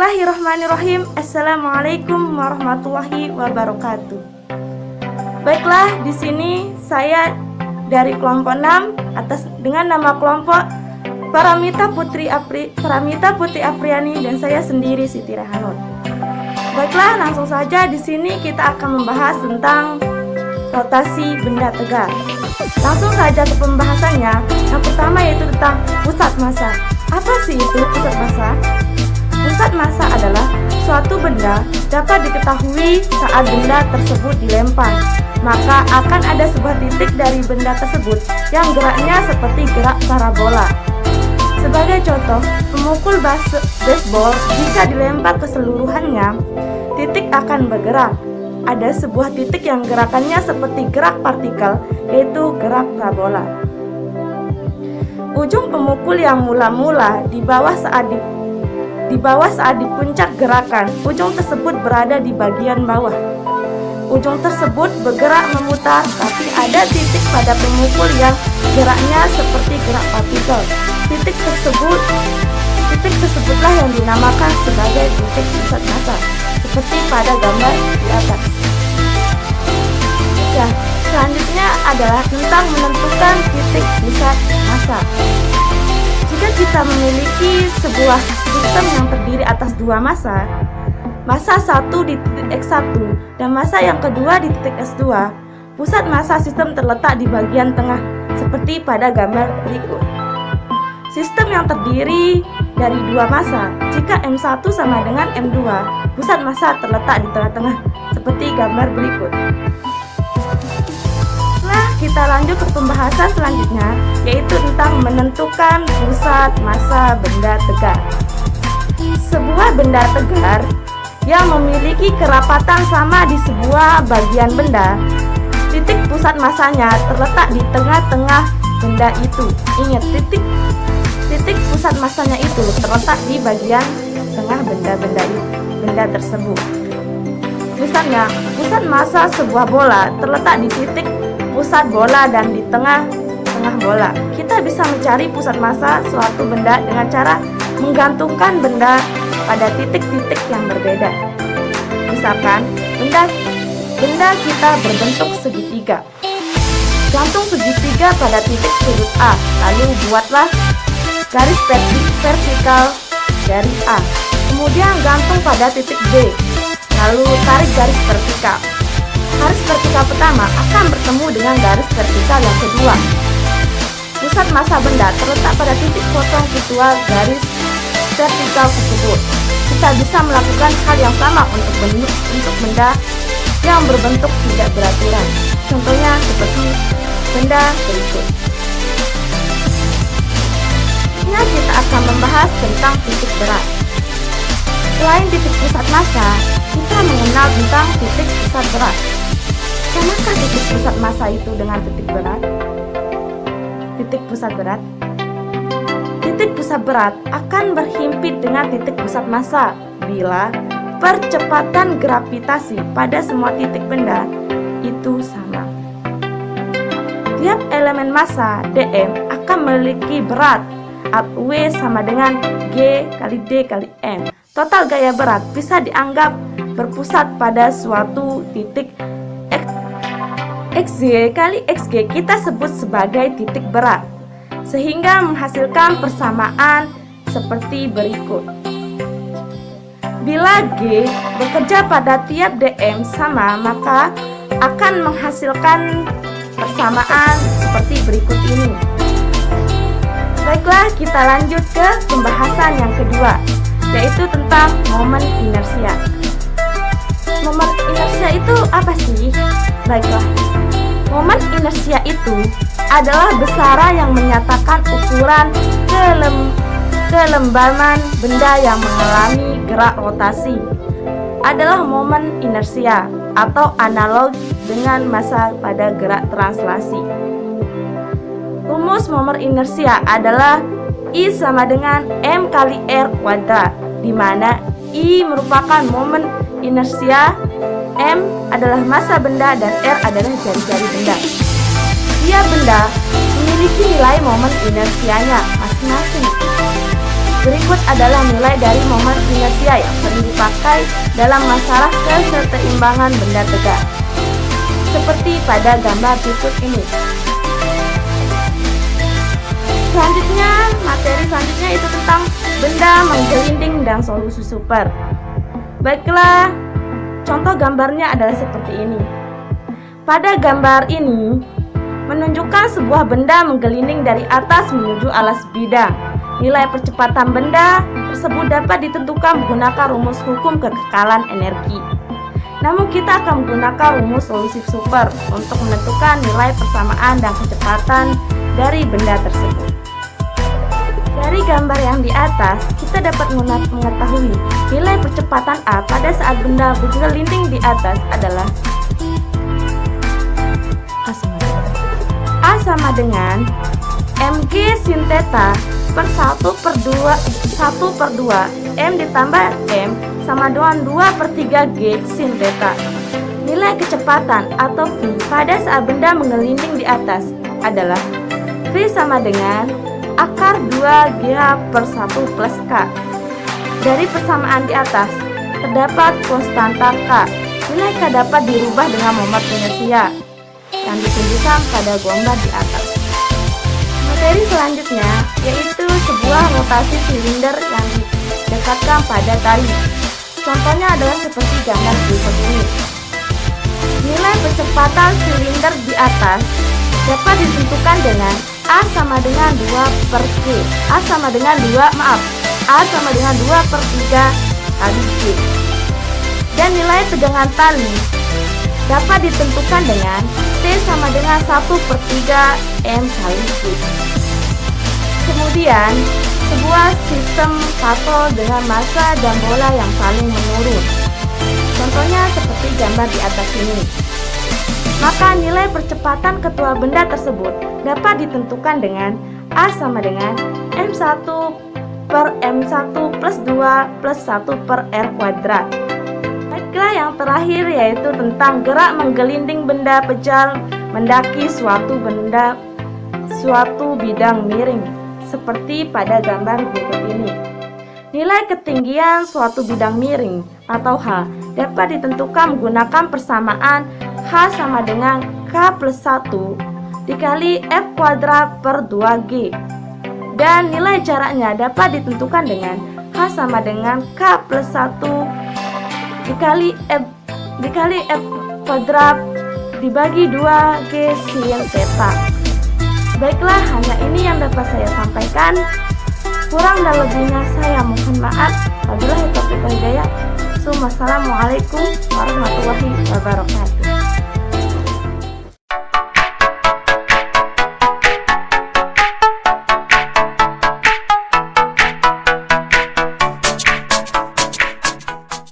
Bismillahirrahmanirrahim. Assalamualaikum warahmatullahi wabarakatuh. Baiklah, di sini saya dari kelompok 6 dengan nama kelompok Paramita Putri Apriani dan saya sendiri Siti Rehanur. Baiklah, langsung saja di sini kita akan membahas tentang rotasi benda tegar. Langsung saja ke pembahasannya. Yang pertama yaitu tentang pusat massa. Apa sih itu pusat massa? Pusat massa adalah suatu benda dapat diketahui saat benda tersebut dilempar. Maka akan ada sebuah titik dari benda tersebut yang geraknya seperti gerak parabola. Sebagai contoh, pemukul baseball jika dilempar keseluruhannya, titik akan bergerak. Ada sebuah titik yang gerakannya seperti gerak partikel, yaitu gerak parabola. Ujung pemukul yang mula-mula di bawah saat di puncak gerakan, ujung tersebut berada di bagian bawah. Ujung tersebut bergerak memutar, tapi ada titik pada pemukul yang geraknya seperti gerak partikel. Titik tersebutlah yang dinamakan sebagai titik pusat massa, seperti pada gambar di atas. Ya, selanjutnya adalah tentang menentukan titik pusat massa. Jika kita memiliki sebuah sistem yang terdiri atas dua massa, massa 1 di titik X1 dan massa yang kedua di titik S2, pusat massa sistem terletak di bagian tengah, seperti pada gambar berikut. Sistem yang terdiri dari dua massa, jika M1 sama dengan M2, pusat massa terletak di tengah-tengah, seperti gambar berikut. Kita lanjut ke pembahasan selanjutnya, yaitu tentang menentukan pusat massa benda tegar. Sebuah benda tegar yang memiliki kerapatan sama di sebuah bagian benda, titik pusat massanya terletak di tengah-tengah benda itu. Ingat, titik pusat massanya itu terletak di bagian tengah benda tersebut. Misalnya, pusat massa sebuah bola terletak di titik pusat bola dan di tengah bola. Kita bisa mencari pusat massa suatu benda dengan cara menggantungkan benda pada titik-titik yang berbeda. Misalkan, benda kita berbentuk segitiga. Gantung segitiga pada titik sudut A, lalu buatlah garis vertikal dari A. Kemudian gantung pada titik B, lalu tarik garis vertikal. Garis vertikal pertama akan bertemu dengan garis vertikal yang kedua. Pusat massa benda terletak pada titik potong visual garis vertikal tersebut. Kita bisa melakukan hal yang sama untuk benda yang berbentuk tidak beraturan. Contohnya seperti benda berikut. Selanjutnya kita akan membahas tentang titik berat. Selain titik pusat massa, kita mengenal tentang titik pusat berat. Samakah titik pusat massa itu dengan titik berat? Titik pusat berat akan berhimpit dengan titik pusat massa bila percepatan gravitasi pada semua titik benda itu sama. Tiap elemen massa dm akan memiliki berat W sama dengan G kali D kali M. Total gaya berat bisa dianggap berpusat pada suatu titik Xg kali Xg kita sebut sebagai titik berat, sehingga menghasilkan persamaan seperti berikut. Bila G bekerja pada tiap dm sama, maka akan menghasilkan persamaan seperti berikut ini. Baiklah, kita lanjut ke pembahasan yang kedua, yaitu tentang momen inersia. Momen inersia itu apa sih? Baiklah, momen inersia itu adalah besaran yang menyatakan ukuran kelembaban benda yang mengalami gerak rotasi. Adalah momen inersia atau analog dengan massa pada gerak translasi. Rumus momen inersia adalah I sama dengan M kali R kuadrat, di mana I merupakan momen inersia, M adalah massa benda, dan R adalah jari-jari benda. Tiap benda memiliki nilai momen inersianya masing-masing. Berikut adalah nilai dari momen inersia yang sering dipakai dalam masalah keseimbangan benda tegak, seperti pada gambar berikut ini. Selanjutnya, materi selanjutnya itu tentang benda menggelinding dan solusi super. Baiklah, contoh gambarnya adalah seperti ini. Pada gambar ini menunjukkan sebuah benda menggelinding dari atas menuju alas bidang. Nilai percepatan benda tersebut dapat ditentukan menggunakan rumus hukum kekekalan energi. Namun kita akan menggunakan rumus solusi super untuk menentukan nilai persamaan dan kecepatan dari benda tersebut. Dari gambar yang di atas, kita dapat mengetahui nilai percepatan A pada saat benda bergelinding di atas adalah A sama dengan mg sin theta per 1/2 M ditambah M sama dengan 2/3 G sin theta. Nilai kecepatan atau V pada saat benda menggelinding di atas adalah V sama dengan akar 2GH per 1 plus K. Dari persamaan di atas, terdapat konstanta K. Nilai K dapat dirubah dengan momen inersia yang ditunjukkan pada gambar di atas. Materi selanjutnya yaitu sebuah rotasi silinder yang didekatkan pada tali. Contohnya adalah seperti gambar berikut ini. Nilai percepatan silinder di atas dapat ditentukan dengan A sama dengan 2/G. A sama dengan 2 per 3 kali G. Dan nilai tegangan tali dapat ditentukan dengan T sama dengan 1/3 M kali G. Kemudian, sebuah sistem kapal dengan massa dan bola yang saling menurun. Contohnya seperti gambar di atas ini. Maka nilai percepatan kedua benda tersebut dapat ditentukan dengan A sama dengan M1 per M1 plus 2 plus 1 per R kuadrat. Baiklah, yang terakhir yaitu tentang gerak menggelinding benda pejal mendaki suatu bidang miring, seperti pada gambar berikut ini. Nilai ketinggian suatu bidang miring atau H dapat ditentukan menggunakan persamaan H sama dengan K plus 1 dikali F kuadrat per 2G. Dan nilai jaraknya dapat ditentukan dengan H sama dengan K plus 1 dikali F kuadrat dibagi 2G sin theta. Baiklah, hanya ini yang dapat saya sampaikan. Kurang dan lebihnya saya mohon maaf. Wabillahi taufiq wal hidayah. Wassalamualaikum warahmatullahi wabarakatuh.